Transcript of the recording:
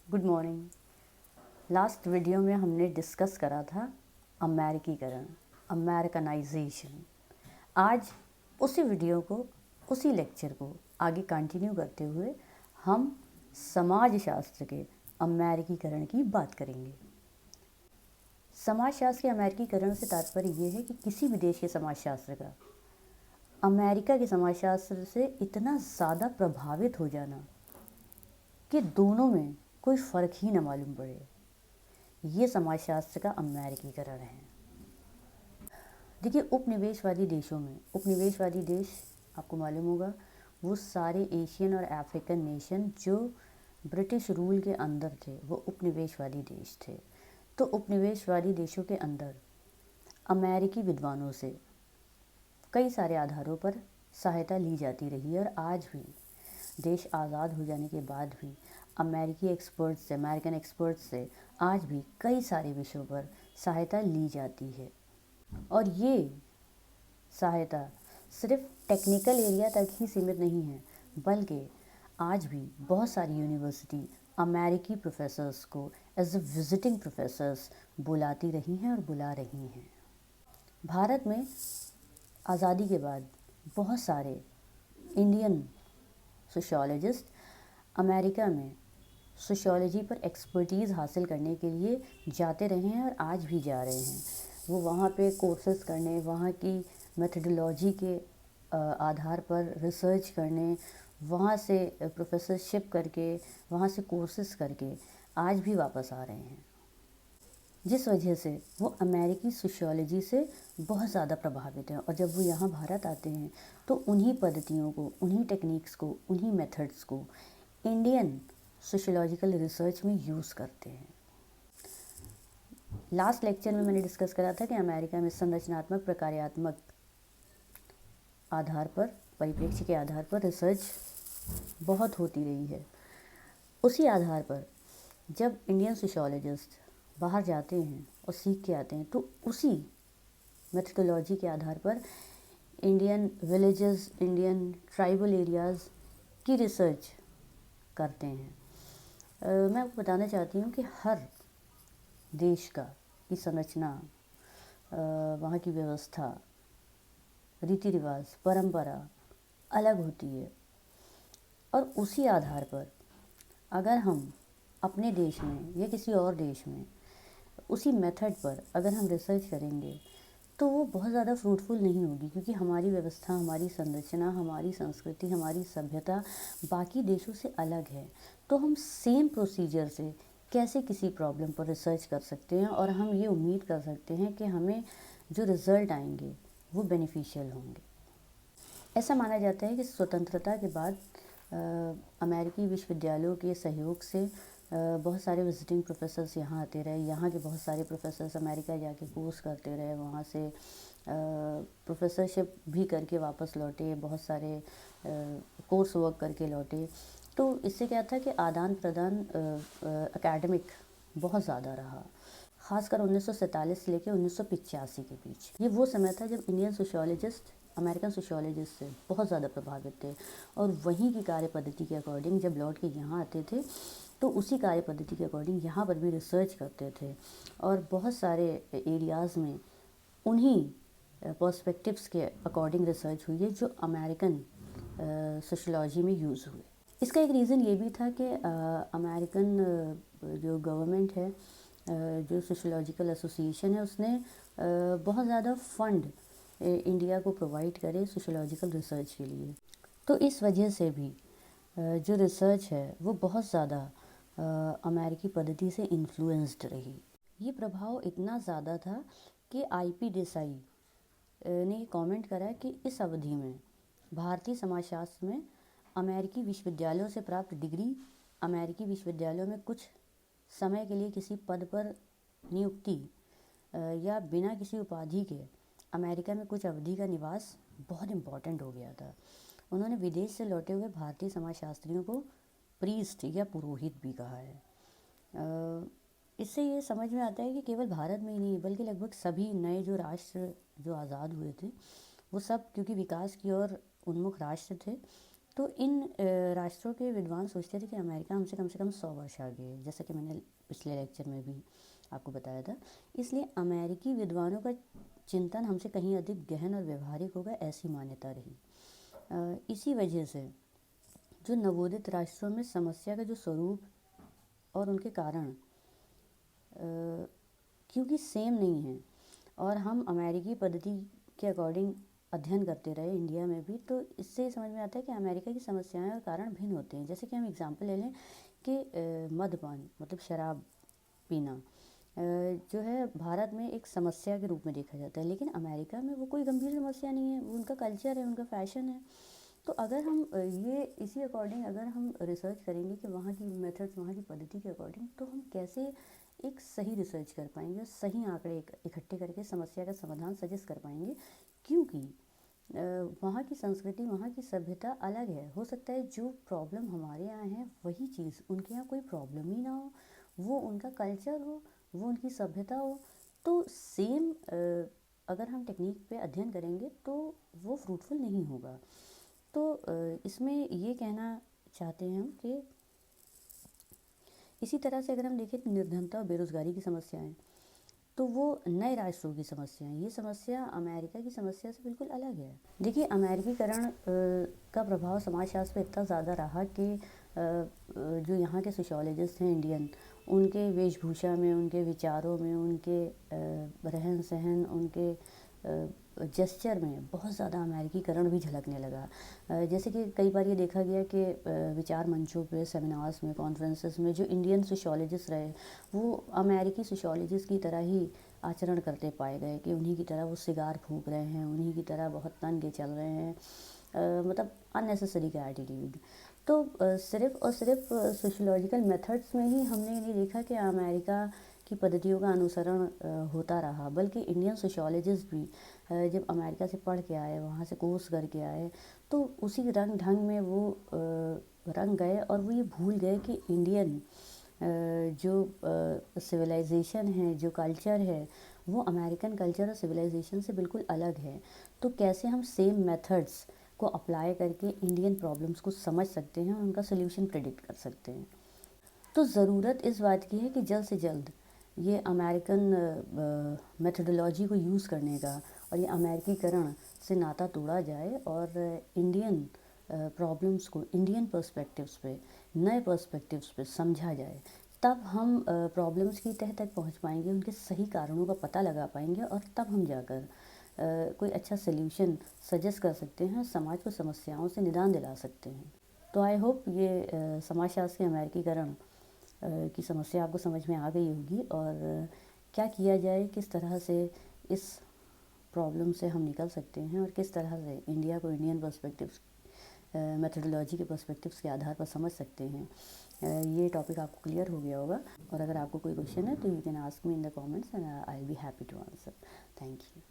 Good morning. Last video में हमने discuss करा था अमेरिकीकरण, अमेरिकनाइजेशन। आज उसी वीडियो को, उसी लेक्चर को आगे कंटिन्यू करते हुए हम समाजशास्त्र के अमेरिकीकरण की बात करेंगे। समाजशास्त्र के अमेरिकीकरण से तात्पर्य ये है कि किसी भी देश के समाजशास्त्र का अमेरिका के समाजशास्त्र से इतना ज़्यादा प्रभावित हो जाना कि दोनों में कोई फ़र्क ही न मालूम पड़े, ये समाजशास्त्र का अमेरिकीकरण है। देखिए, उपनिवेशवादी देशों में, उपनिवेशवादी देश आपको मालूम होगा वो सारे एशियन और अफ्रीकन नेशन जो ब्रिटिश रूल के अंदर थे वो उपनिवेशवादी देश थे। तो उपनिवेशवादी देशों के अंदर अमेरिकी विद्वानों से कई सारे आधारों पर सहायता ली जाती रही है और आज भी देश आज़ाद हो जाने के बाद भी अमेरिकी एक्सपर्ट्स से, अमेरिकन एक्सपर्ट्स से आज भी कई सारे विषयों पर सहायता ली जाती है। और ये सहायता सिर्फ टेक्निकल एरिया तक ही सीमित नहीं है, बल्कि आज भी बहुत सारी यूनिवर्सिटी अमेरिकी प्रोफेसर्स को एज ए विजिटिंग प्रोफेसर्स बुलाती रही हैं और बुला रही हैं। भारत में आज़ादी के बाद बहुत सारे इंडियन सोशियोलॉजिस्ट अमेरिका में सोशियोलॉजी पर एक्सपर्टीज़ हासिल करने के लिए जाते रहे हैं और आज भी जा रहे हैं। वो वहाँ पे कोर्सेज़ करने, वहाँ की मेथडोलॉजी के आधार पर रिसर्च करने, वहाँ से प्रोफेसरशिप करके, वहाँ से कोर्सेज़ करके आज भी वापस आ रहे हैं, जिस वजह से वो अमेरिकी सोशियोलॉजी से बहुत ज़्यादा प्रभावित हैं। और जब वो यहाँ भारत आते हैं तो उन्हीं पद्धतियों को, उन्हीं टेक्निक्स को, उन्हीं मेथड्स को इंडियन सोशियोलॉजिकल रिसर्च में यूज़ करते हैं। लास्ट लेक्चर में मैंने डिस्कस करा था कि अमेरिका में संरचनात्मक, प्रकार्यात्मक आधार पर, परिप्रेक्ष्य के आधार पर रिसर्च बहुत होती रही है। उसी आधार पर जब इंडियन सोशियोलॉजिस्ट बाहर जाते हैं और सीख के आते हैं तो उसी मेथडोलॉजी के आधार पर Indian villages, Indian tribal areas की रिसर्च करते हैं। मैं आपको बताना चाहती हूँ कि हर देश की संरचना, वहाँ की व्यवस्था, रीति रिवाज, परंपरा अलग होती है और उसी आधार पर अगर हम अपने देश में या किसी और देश में उसी मेथड पर अगर हम रिसर्च करेंगे तो वो बहुत ज़्यादा फ्रूटफुल नहीं होगी, क्योंकि हमारी व्यवस्था, हमारी संरचना, हमारी संस्कृति, हमारी सभ्यता बाकी देशों से अलग है। तो हम सेम प्रोसीजर से कैसे किसी प्रॉब्लम पर रिसर्च कर सकते हैं और हम ये उम्मीद कर सकते हैं कि हमें जो रिज़ल्ट आएंगे वो बेनिफिशियल होंगे। ऐसा माना जाता है कि स्वतंत्रता के बाद अमेरिकी विश्वविद्यालयों के सहयोग से बहुत सारे विजिटिंग प्रोफेसर्स यहाँ आते रहे। यहाँ के बहुत सारे प्रोफेसर्स अमेरिका जाके कोर्स करते रहे, वहाँ से प्रोफेसरशिप भी करके वापस लौटे, बहुत सारे कोर्स वर्क करके लौटे। तो इससे क्या था कि आदान प्रदान एकेडमिक बहुत ज़्यादा रहा, ख़ासकर 1947 से लेकर 1985 के बीच। ये वो समय था जब इंडियन सोशियोलॉजिस्ट अमेरिकन सोशियोलॉजिस्ट से बहुत ज़्यादा प्रभावित थे और वहीं की कार्य पद्धति के अकॉर्डिंग जब लौट के यहाँ आते थे तो उसी कार्य पद्धति के अकॉर्डिंग यहाँ पर भी रिसर्च करते थे और बहुत सारे एरियाज़ में उन्हीं पर्सपेक्टिव्स के अकॉर्डिंग रिसर्च हुई है जो अमेरिकन सोशियोलॉजी में यूज़ हुए। इसका एक रीज़न ये भी था कि अमेरिकन जो गवर्नमेंट है, जो सोशियोलॉजिकल एसोसिएशन है, उसने बहुत ज़्यादा फंड इंडिया को प्रोवाइड करे सोशियोलॉजिकल रिसर्च के लिए। तो इस वजह से भी जो रिसर्च है वो बहुत ज़्यादा अमेरिकी पद्धति से इन्फ्लुएंस्ड रही। ये प्रभाव इतना ज़्यादा था कि IP देसाई ने कमेंट करा कि इस अवधि में भारतीय समाजशास्त्र में अमेरिकी विश्वविद्यालयों से प्राप्त डिग्री, अमेरिकी विश्वविद्यालयों में कुछ समय के लिए किसी पद पर नियुक्ति या बिना किसी उपाधि के अमेरिका में कुछ अवधि का निवास बहुत इम्पॉर्टेंट हो गया था। उन्होंने विदेश से लौटे हुए भारतीय समाजशास्त्रियों को प्रीस्ट या पुरोहित भी कहा है। इससे ये समझ में आता है कि केवल भारत में ही नहीं बल्कि लगभग सभी नए जो राष्ट्र जो आज़ाद हुए थे वो सब क्योंकि विकास की ओर उन्मुख राष्ट्र थे, तो इन राष्ट्रों के विद्वान सोचते थे कि अमेरिका हमसे कम से कम 100 वर्ष आगे है, जैसा कि मैंने पिछले लेक्चर में भी आपको बताया था। इसलिए अमेरिकी विद्वानों का चिंतन हमसे कहीं अधिक गहन और व्यवहारिक होगा, ऐसी मान्यता रही। इसी वजह से जो नवोदित राष्ट्रों में समस्या का जो स्वरूप और उनके कारण क्योंकि सेम नहीं है और हम अमेरिकी पद्धति के अकॉर्डिंग अध्ययन करते रहे इंडिया में भी, तो इससे समझ में आता है कि अमेरिका की समस्याएं और कारण भिन्न होते हैं। जैसे कि हम एग्जांपल ले लें कि मद्यपान मतलब शराब पीना जो है भारत में एक समस्या के रूप में देखा जाता है, लेकिन अमेरिका में वो कोई गंभीर समस्या नहीं है, वो उनका कल्चर है, उनका फैशन है। तो अगर हम ये इसी अकॉर्डिंग अगर हम रिसर्च करेंगे कि वहाँ की मेथड्स, वहाँ की पद्धति के अकॉर्डिंग, तो हम कैसे एक सही रिसर्च कर पाएंगे, सही आंकड़े इकट्ठे करके समस्या का समाधान सजेस्ट कर पाएंगे। क्योंकि वहाँ की संस्कृति, वहाँ की सभ्यता अलग है। हो सकता है जो प्रॉब्लम हमारे यहाँ है वही चीज़ उनके यहाँ कोई प्रॉब्लम ही ना हो, वो उनका कल्चर हो, वो उनकी सभ्यता हो। तो सेम अगर हम टेक्निक पे अध्ययन करेंगे तो वो फ्रूटफुल नहीं होगा। तो इसमें ये कहना चाहते हैं हम कि इसी तरह से अगर हम देखें तो निर्धनता और बेरोज़गारी की समस्याएं, तो वो नए राष्ट्रों की समस्याएं, ये समस्या अमेरिका की समस्या से बिल्कुल अलग है। देखिए अमेरिकीकरण का प्रभाव समाजशास्त्र पे इतना ज़्यादा रहा कि जो यहाँ के सोशियोलॉजिस्ट हैं इंडियन, उनके वेशभूषा में, उनके विचारों में, उनके रहन सहन, उनके जेस्चर में बहुत ज़्यादा अमेरिकीकरण भी झलकने लगा। जैसे कि कई बार ये देखा गया कि विचार मंचों पे, सेमिनार्स में, कॉन्फ्रेंसेस में जो इंडियन सोशियोलॉजिस्ट रहे वो अमेरिकी सोशियोलॉजिस्ट की तरह ही आचरण करते पाए गए, कि उन्हीं की तरह वो सिगार फूंक रहे हैं, उन्हीं की तरह बहुत तन के चल रहे हैं, मतलब अननेसेसरी का एटीट्यूड। तो सिर्फ और सिर्फ सोशियोलॉजिकल मेथड्स में ही हमने ये नहीं देखा कि अमेरिका की पद्धतियों का अनुसरण होता रहा, बल्कि इंडियन सोशियोलॉजिस्ट भी जब अमेरिका से पढ़ के आए, वहाँ से कोर्स करके आए, तो उसी रंग ढंग में वो रंग गए और वो ये भूल गए कि इंडियन जो सिविलाइजेशन है, जो कल्चर है, वो अमेरिकन कल्चर और सिविलाइजेशन से बिल्कुल अलग है। तो कैसे हम सेम मेथड्स को अप्लाई करके इंडियन प्रॉब्लम्स को समझ सकते हैं और उनका सोल्यूशन प्रेडिक्ट कर सकते हैं। तो ज़रूरत इस बात की है कि जल्द से जल्द ये अमेरिकन मेथडोलॉजी को यूज़ करने का और ये अमेरिकीकरण से नाता तोड़ा जाए और इंडियन प्रॉब्लम्स को इंडियन पर्सपेक्टिव्स पे, नए पर्सपेक्टिव्स पे समझा जाए। तब हम प्रॉब्लम्स की तह तक पहुंच पाएंगे, उनके सही कारणों का पता लगा पाएंगे और तब हम जाकर कोई अच्छा सल्यूशन सजेस्ट कर सकते हैं, समाज को समस्याओं से निदान दिला सकते हैं। तो आई होप ये समाजशास्त्र के अमेरिकीकरण की समस्या आपको समझ में आ गई होगी और क्या किया जाए, किस तरह से इस प्रॉब्लम से हम निकल सकते हैं और किस तरह से इंडिया को इंडियन पर्सपेक्टिव्स, मेथडोलॉजी के पर्सपेक्टिव्स के आधार पर समझ सकते हैं। ये टॉपिक आपको क्लियर हो गया होगा और अगर आपको कोई क्वेश्चन है तो you can ask me in the comments and I will be happy to answer. Thank you.